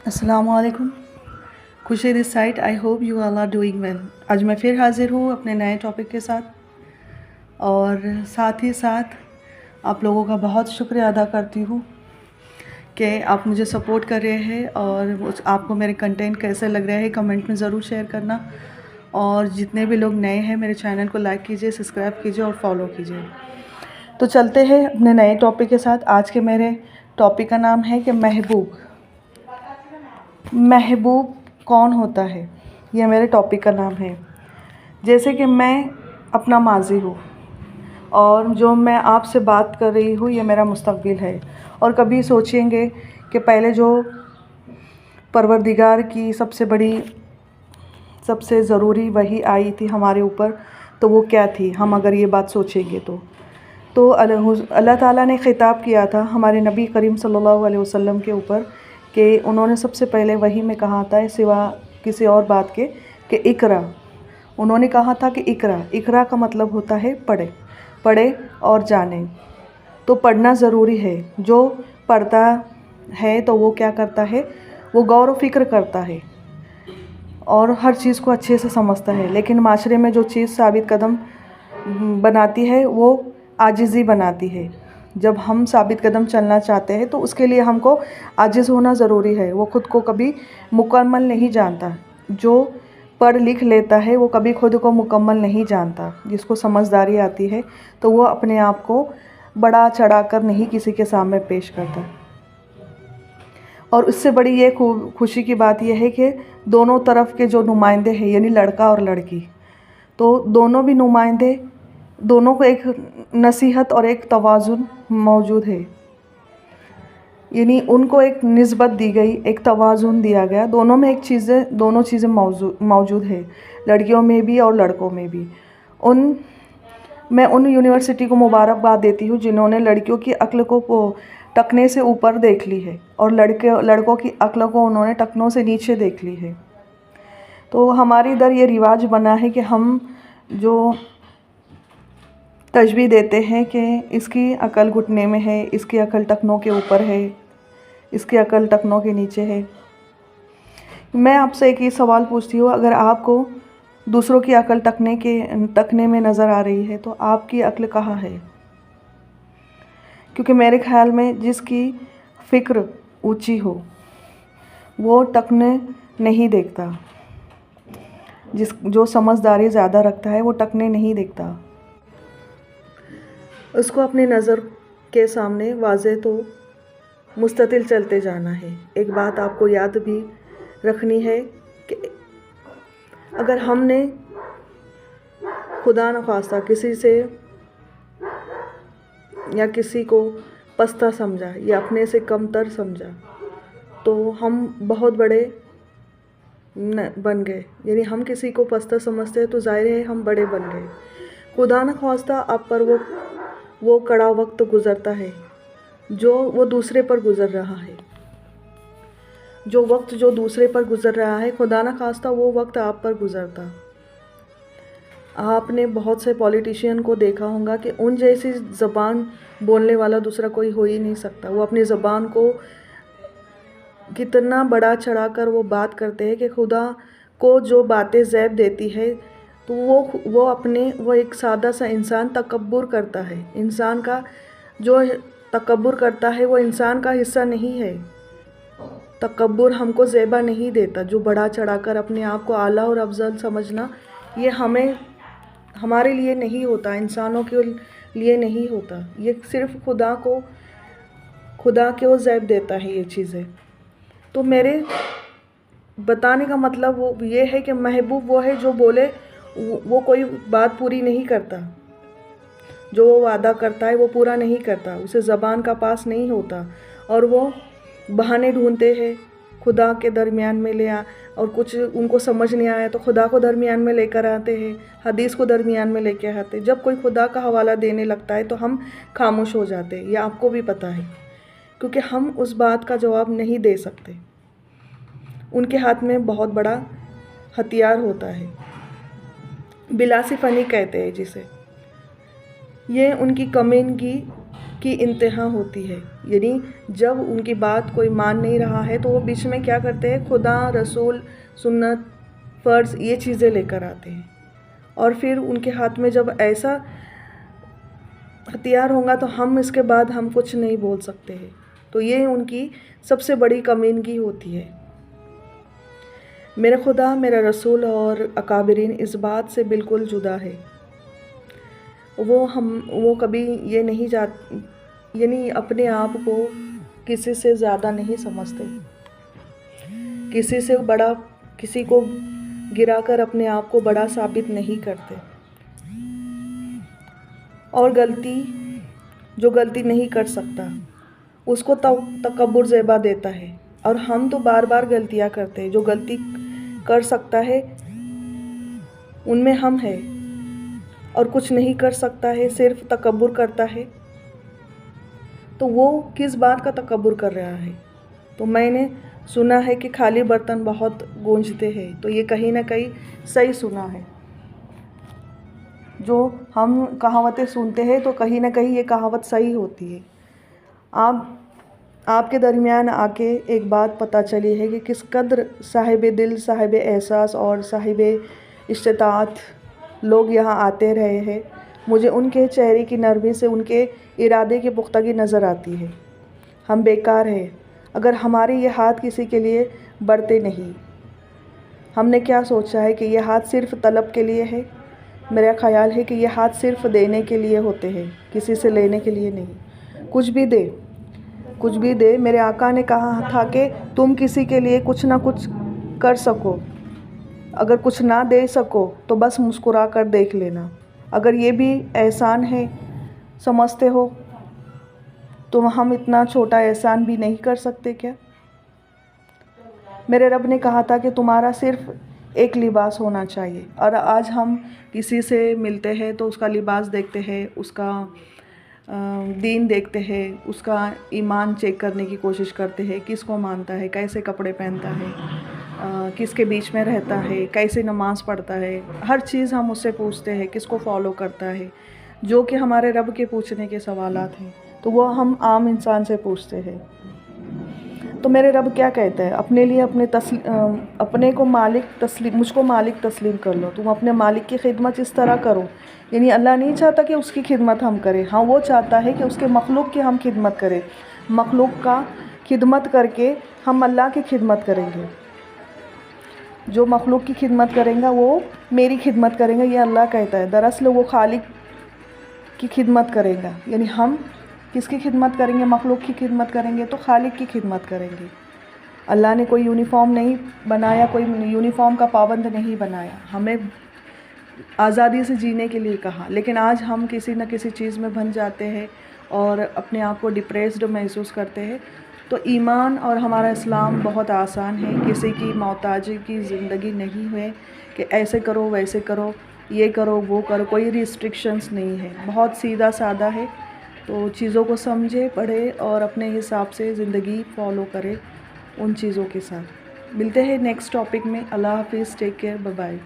अस्सलाम वालेकुम। Khushi this side, I hope you all are doing well. आज मैं फिर हाज़िर हूँ अपने नए टॉपिक के साथ और साथ ही साथ आप लोगों का बहुत शुक्रिया अदा करती हूँ कि आप मुझे सपोर्ट कर रहे हैं और आपको मेरे कंटेंट कैसे लग रहे हैं कमेंट में ज़रूर शेयर करना। और जितने भी लोग नए हैं मेरे चैनल को लाइक कीजिए, सब्सक्राइब कीजिए और फॉलो कीजिए। तो चलते हैं अपने नए टॉपिक के साथ। आज के मेरे टॉपिक का नाम है कि महबूब कौन होता है, यह मेरे टॉपिक का नाम है। जैसे कि मैं अपना माज़ी हूँ और जो मैं आपसे बात कर रही हूँ ये मेरा मुस्तक़बिल है। और कभी सोचेंगे कि पहले जो परवरदिगार की सबसे बड़ी सबसे ज़रूरी वही आई थी हमारे ऊपर, तो वो क्या थी, हम अगर ये बात सोचेंगे तो अल्लाह ताला ने ख़िताब किया था हमारे नबी करीम सल्लल्लाहु अलैहि वसल्लम के ऊपर कि उन्होंने सबसे पहले वही में कहा था सिवा किसी और बात के कि इकरा। उन्होंने कहा था कि इकरा का मतलब होता है पढ़े और जाने। तो पढ़ना ज़रूरी है। जो पढ़ता है तो वो क्या करता है, वो गौर व फिक्र करता है और हर चीज़ को अच्छे से समझता है। लेकिन माशरे में जो चीज़ साबित कदम बनाती है वो आजिज़ी बनाती है। जब हम साबित कदम चलना चाहते हैं तो उसके लिए हमको आजिज़ होना ज़रूरी है। वो ख़ुद को कभी मुकम्मल नहीं जानता। जो पढ़ लिख लेता है वो कभी खुद को मुकम्मल नहीं जानता। जिसको समझदारी आती है तो वो अपने आप को बड़ा चढ़ा कर नहीं किसी के सामने पेश करता। और उससे बड़ी ये खुशी की बात यह है कि दोनों तरफ के जो नुमाइंदे हैं यानी लड़का और लड़की, तो दोनों भी नुमाइंदे, दोनों को एक नसीहत और एक तवाज़ुन मौजूद है। यानी उनको एक निस्बत दी गई, एक तवाज़ुन दिया गया। दोनों में दोनों चीज़ें मौजूद है, लड़कियों में भी और लड़कों में भी। मैं उन यूनिवर्सिटी को मुबारकबाद देती हूँ जिन्होंने लड़कियों की अक्ल को टखने से ऊपर देख ली है और लड़कों की अक्ल को उन्होंने टखनों से नीचे देख ली है। तो हमारे इधर ये रिवाज बना है कि हम जो तशबीह देते हैं कि इसकी अकल घुटने में है, इसकी अकल टखनों के ऊपर है, इसकी अकल टखनों के नीचे है। मैं आपसे एक ही सवाल पूछती हूँ, अगर आपको दूसरों की अकल टखने में नज़र आ रही है तो आपकी अक्ल कहाँ है? क्योंकि मेरे ख़्याल में जिसकी फ़िक्र ऊंची हो वो टखने नहीं देखता। जो समझदारी ज़्यादा रखता है वो टखने नहीं देखता। उसको अपनी नज़र के सामने वाज़े तो मुस्ततिल चलते जाना है। एक बात आपको याद भी रखनी है कि अगर हमने खुदा न ख्वास्ता किसी से या किसी को पस्ता समझा या अपने से कमतर समझा तो हम बहुत बड़े बन गए। यानी हम किसी को पस्ता समझते हैं तो ज़ाहिर है हम बड़े बन गए। खुदा न ख्वास्ता आप पर वो कड़ा वक्त गुज़रता है जो वो दूसरे पर गुज़र रहा है। जो वक्त जो दूसरे पर गुज़र रहा है, खुदा न ख्वास्ता वो वक्त आप पर गुज़रता। आपने बहुत से पॉलिटिशियन को देखा होगा कि उन जैसी ज़बान बोलने वाला दूसरा कोई हो ही नहीं सकता। वो अपनी ज़बान को कितना बड़ा चढ़ाकर वो बात करते हैं कि खुदा को जो बातें ज़ैब देती है तो वो एक सादा सा इंसान तकब्बुर करता है। इंसान का जो तकब्बुर करता है वो इंसान का हिस्सा नहीं है। तकब्बुर हमको ज़ेबा नहीं देता। जो बड़ा चढ़ाकर अपने आप को आला और अफजल समझना, ये हमारे लिए नहीं होता, इंसानों के लिए नहीं होता। ये सिर्फ़ खुदा को ज़ैब देता है ये चीज़ें। तो मेरे बताने का मतलब वो ये है कि महबूब वो है जो बोले वो कोई बात पूरी नहीं करता। जो वो वादा करता है वो पूरा नहीं करता, उसे ज़बान का पास नहीं होता और वो बहाने ढूंढते हैं खुदा के दरमियान में ले आ। और कुछ उनको समझ नहीं आया तो खुदा को दरमियान में लेकर आते हैं, हदीस को दरमियान में लेके आते हैं। जब कोई खुदा का हवाला देने लगता है तो हम खामोश हो जाते हैं। ये आपको भी पता है, क्योंकि हम उस बात का जवाब नहीं दे सकते। उनके हाथ में बहुत बड़ा हथियार होता है, बिलासी फ़नी कहते हैं जिसे। ये उनकी कमीनगी کی انتہا ہوتی ہے، یعنی جب ان کی بات کوئی مان نہیں رہا ہے تو وہ بیچ میں کیا کرتے ہیں، خدا، رسول، سنت، فرض، یہ چیزیں لے کر آتے ہیں، اور پھر ان کے ہاتھ میں جب ایسا ہتھیار ہوگا تو اس کے بعد ہم کچھ نہیں بول سکتے ہیں۔ تو یہ ان کی سب سے بڑی کمینگی ہوتی ہے۔ میرا خدا، میرا رسول اور اکابرین اس بات سے بالکل جدا ہے۔ وہ کبھی یہ نہیں یعنی اپنے آپ کو کسی سے زیادہ نہیں سمجھتے، کسی سے بڑا، کسی کو گرا کر اپنے آپ کو بڑا ثابت نہیں کرتے، اور جو غلطی نہیں کر سکتا اس کو تکبر زیبا دیتا ہے، اور ہم تو بار بار غلطیاں کرتے ہیں۔ جو غلطی کر سکتا ہے ان میں ہم ہیں، اور کچھ نہیں کر سکتا ہے، صرف تکبر کرتا ہے، تو وہ کس بات کا تکبر کر رہا ہے؟ تو میں نے سنا ہے کہ خالی برتن بہت گونجتے ہیں، تو یہ کہیں نہ کہیں صحیح سنا ہے۔ جو ہم کہاوتیں سنتے ہیں تو کہیں نہ کہیں یہ کہاوت صحیح ہوتی ہے۔ آپ کے درمیان آ کے ایک بات پتہ چلی ہے کہ کس قدر صاحب دل، صاحب احساس اور صاحب استطاعت لوگ یہاں آتے رہے ہیں۔ مجھے ان کے چہرے کی نرمی سے ان کے ارادے کی پختگی نظر آتی ہے۔ ہم بیکار ہیں اگر ہمارے یہ ہاتھ کسی کے لیے بڑھتے نہیں۔ ہم نے کیا سوچا ہے کہ یہ ہاتھ صرف طلب کے لیے ہے؟ میرا خیال ہے کہ یہ ہاتھ صرف دینے کے لیے ہوتے ہیں، کسی سے لینے کے لیے نہیں۔ کچھ بھی دے۔ میرے آقا نے کہا تھا کہ تم کسی کے لیے کچھ نہ کچھ کر سکو، اگر کچھ نہ دے سکو تو بس مسکرا کر دیکھ لینا۔ اگر یہ بھی احسان ہے سمجھتے ہو تو ہم اتنا چھوٹا احسان بھی نہیں کر سکتے کیا؟ میرے رب نے کہا تھا کہ تمہارا صرف ایک لباس ہونا چاہیے، اور آج ہم کسی سے ملتے ہیں تو اس کا لباس دیکھتے ہیں، اس کا دین دیکھتے ہیں، اس کا ایمان چیک کرنے کی کوشش کرتے ہیں، کس کو مانتا ہے، کیسے کپڑے پہنتا ہے، کس کے بیچ میں رہتا ہے، کیسے نماز پڑھتا ہے، ہر چیز ہم اس سے پوچھتے ہیں، کس کو فالو کرتا ہے، جو کہ ہمارے رب کے پوچھنے کے سوالات ہیں، تو وہ ہم عام انسان سے پوچھتے ہیں۔ تو میرے رب کیا کہتا ہے؟ اپنے لیے اپنے کو مجھ کو مالک تسلیم کر لو، تم اپنے مالک کی خدمت اس طرح کرو۔ یعنی اللہ نہیں چاہتا کہ اس کی خدمت ہم کریں، ہاں وہ چاہتا ہے کہ اس کے مخلوق کی ہم خدمت کریں، مخلوق کا خدمت کر کے ہم اللہ کی خدمت کریں گے۔ جو مخلوق کی خدمت کریں گا وہ میری خدمت کریں گا، یہ اللہ کہتا ہے۔ دراصل وہ خالق کی خدمت کرے گا، یعنی ہم کس کی خدمت کریں گے؟ مخلوق کی خدمت کریں گے تو خالق کی خدمت کریں گے۔ اللہ نے کوئی یونیفارم نہیں بنایا، کوئی یونیفارم کا پابند نہیں بنایا، ہمیں آزادی سے جینے کے لیے کہا، لیکن آج ہم کسی نہ کسی چیز میں بندھ جاتے ہیں اور اپنے آپ کو ڈپریسڈ محسوس کرتے ہیں۔ تو ایمان اور ہمارا اسلام بہت آسان ہے، کسی کی محتاجی کی زندگی نہیں ہے کہ ایسے کرو ویسے کرو، یہ کرو وہ کرو، کوئی ریسٹرکشنز نہیں ہے، بہت سیدھا سادہ ہے۔ تو چیزوں کو سمجھے، پڑھے اور اپنے حساب سے زندگی فالو کرے ان چیزوں کے ساتھ۔ ملتے ہیں نیکسٹ ٹاپک میں۔ اللہ حافظ، ٹیک کیئر، بائے بائے۔